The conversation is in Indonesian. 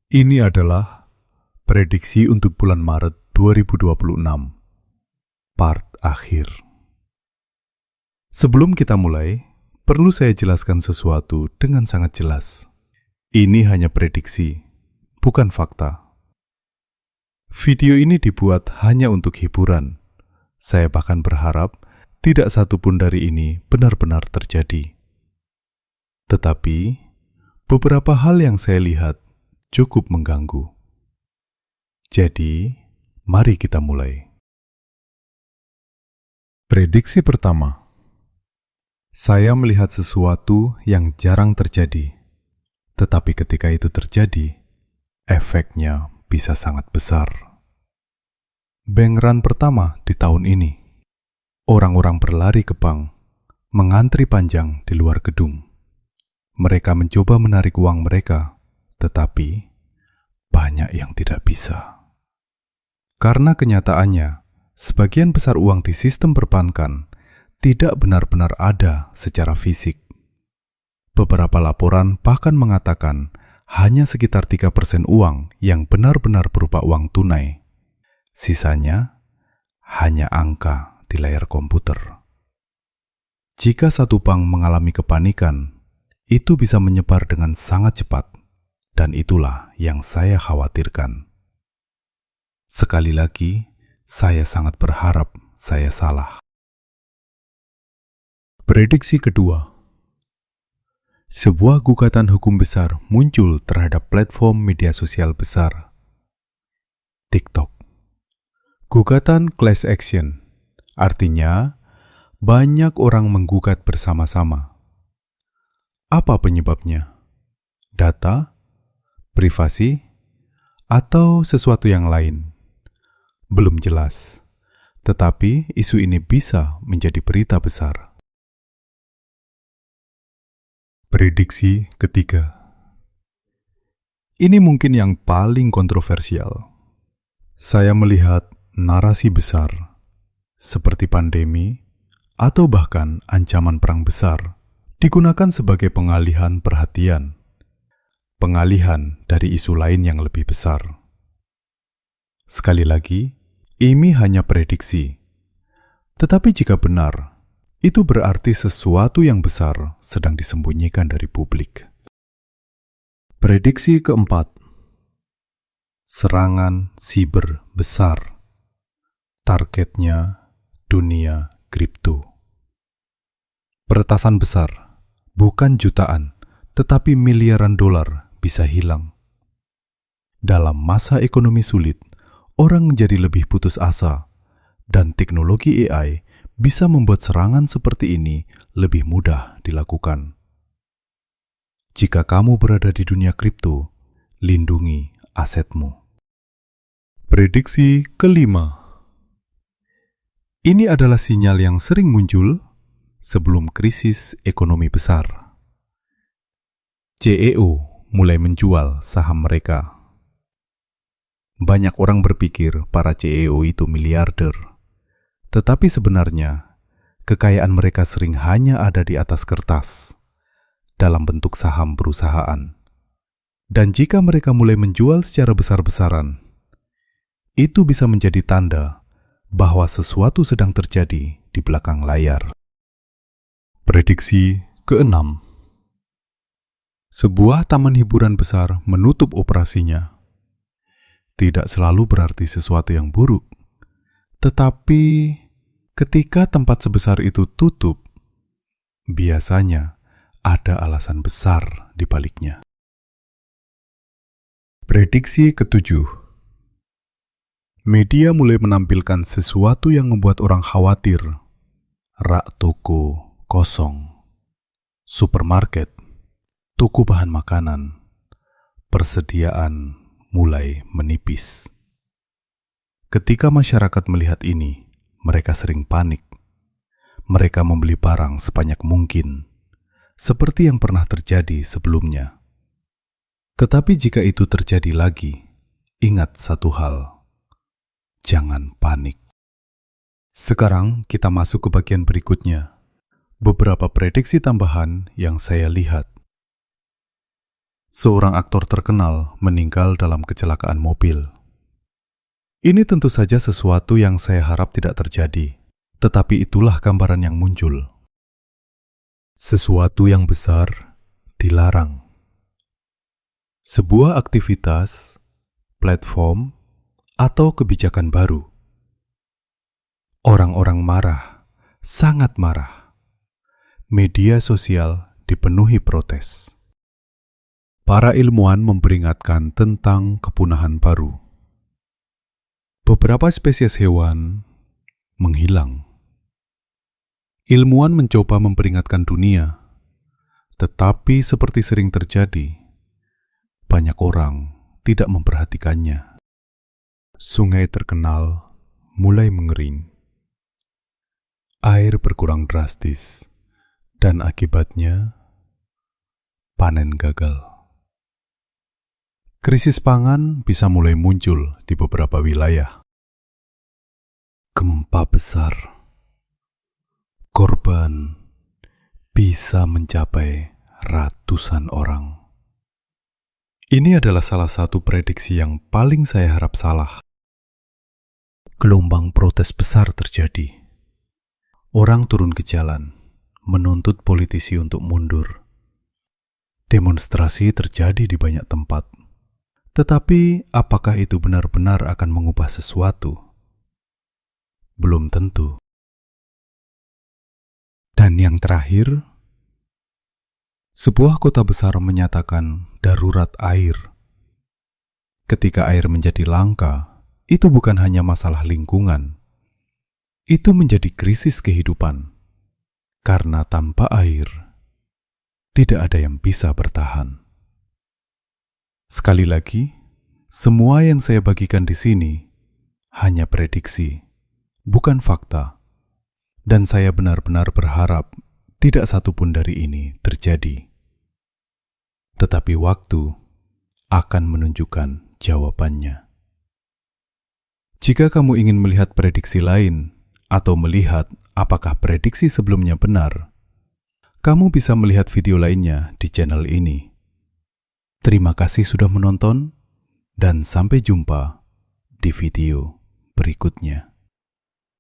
Ini adalah prediksi untuk bulan Maret 2026, part akhir. Sebelum kita mulai, perlu saya jelaskan sesuatu dengan sangat jelas. Ini hanya prediksi, bukan fakta. Video ini dibuat hanya untuk hiburan. Saya bahkan berharap tidak satupun dari ini benar-benar terjadi. Tetapi, beberapa hal yang saya lihat cukup mengganggu. Jadi, mari kita mulai. Prediksi pertama. Saya melihat sesuatu yang jarang terjadi. Tetapi ketika itu terjadi, efeknya bisa sangat besar. Bank run pertama di tahun ini. Orang-orang berlari ke bank, mengantri panjang di luar gedung. Mereka mencoba menarik uang mereka, tetapi banyak yang tidak bisa. Karena kenyataannya, sebagian besar uang di sistem perbankan tidak benar-benar ada secara fisik. Beberapa laporan bahkan mengatakan hanya sekitar 3% uang yang benar-benar berupa uang tunai. Sisanya hanya angka di layar komputer. Jika satu bank mengalami kepanikan, itu bisa menyebar dengan sangat cepat. Dan itulah yang saya khawatirkan. Sekali lagi, saya sangat berharap saya salah. Prediksi kedua. Sebuah gugatan hukum besar muncul terhadap platform media sosial besar, TikTok. Gugatan class action, artinya banyak orang menggugat bersama-sama. Apa penyebabnya? Data? Privasi, atau sesuatu yang lain? Belum jelas, tetapi isu ini bisa menjadi berita besar. Prediksi ketiga. Ini mungkin yang paling kontroversial. Saya melihat narasi besar, seperti pandemi, atau bahkan ancaman perang besar, digunakan sebagai pengalihan perhatian. Pengalihan dari isu lain yang lebih besar. Sekali lagi, ini hanya prediksi. Tetapi jika benar, itu berarti sesuatu yang besar sedang disembunyikan dari publik. Prediksi keempat. Serangan siber besar. Targetnya dunia kripto. Peretasan besar, bukan jutaan, tetapi miliaran dolar bisa hilang. Dalam masa ekonomi sulit, orang menjadi lebih putus asa, dan teknologi AI bisa membuat serangan seperti ini lebih mudah dilakukan. Jika kamu berada di dunia kripto, lindungi asetmu. Prediksi kelima. Ini adalah sinyal yang sering muncul sebelum krisis ekonomi besar. CEO mulai menjual saham mereka. Banyak orang berpikir para CEO itu miliarder, tetapi sebenarnya kekayaan mereka sering hanya ada di atas kertas, dalam bentuk saham perusahaan. Dan jika mereka mulai menjual secara besar-besaran, itu bisa menjadi tanda bahwa sesuatu sedang terjadi di belakang layar. Prediksi keenam. Sebuah taman hiburan besar menutup operasinya. Tidak selalu berarti sesuatu yang buruk. Tetapi ketika tempat sebesar itu tutup, biasanya ada alasan besar di baliknya. Prediksi ketujuh. Media mulai menampilkan sesuatu yang membuat orang khawatir. Rak toko kosong. Supermarket, toko bahan makanan, persediaan mulai menipis. Ketika masyarakat melihat ini, mereka sering panik. Mereka membeli barang sebanyak mungkin, seperti yang pernah terjadi sebelumnya. Tetapi jika itu terjadi lagi, ingat satu hal. Jangan panik. Sekarang kita masuk ke bagian berikutnya. Beberapa prediksi tambahan yang saya lihat. seorang aktor terkenal meninggal dalam kecelakaan mobil. Ini tentu saja sesuatu yang saya harap tidak terjadi, tetapi itulah gambaran yang muncul. Sesuatu yang besar dilarang. Sebuah aktivitas, platform, atau kebijakan baru. Orang-orang marah, sangat marah. Media sosial dipenuhi protes. Para ilmuwan memperingatkan tentang kepunahan baru. Beberapa spesies hewan menghilang. Ilmuwan mencoba memperingatkan dunia, tetapi seperti sering terjadi, banyak orang tidak memperhatikannya. Sungai terkenal mulai mengering. Air berkurang drastis, dan akibatnya panen gagal. Krisis pangan bisa mulai muncul di beberapa wilayah. Gempa besar. Korban bisa mencapai ratusan orang. Ini adalah salah satu prediksi yang paling saya harap salah. Gelombang protes besar terjadi. Orang turun ke jalan, menuntut politisi untuk mundur. Demonstrasi terjadi di banyak tempat. Tetapi apakah itu benar-benar akan mengubah sesuatu? Belum tentu. Dan yang terakhir, sebuah kota besar menyatakan darurat air. Ketika air menjadi langka, itu bukan hanya masalah lingkungan. Itu menjadi krisis kehidupan. Karena tanpa air, tidak ada yang bisa bertahan. Sekali lagi, semua yang saya bagikan di sini hanya prediksi, bukan fakta. Dan saya benar-benar berharap tidak satupun dari ini terjadi. Tetapi waktu akan menunjukkan jawabannya. Jika kamu ingin melihat prediksi lain atau melihat apakah prediksi sebelumnya benar, kamu bisa melihat video lainnya di channel ini. Terima kasih sudah menonton, dan sampai jumpa di video berikutnya.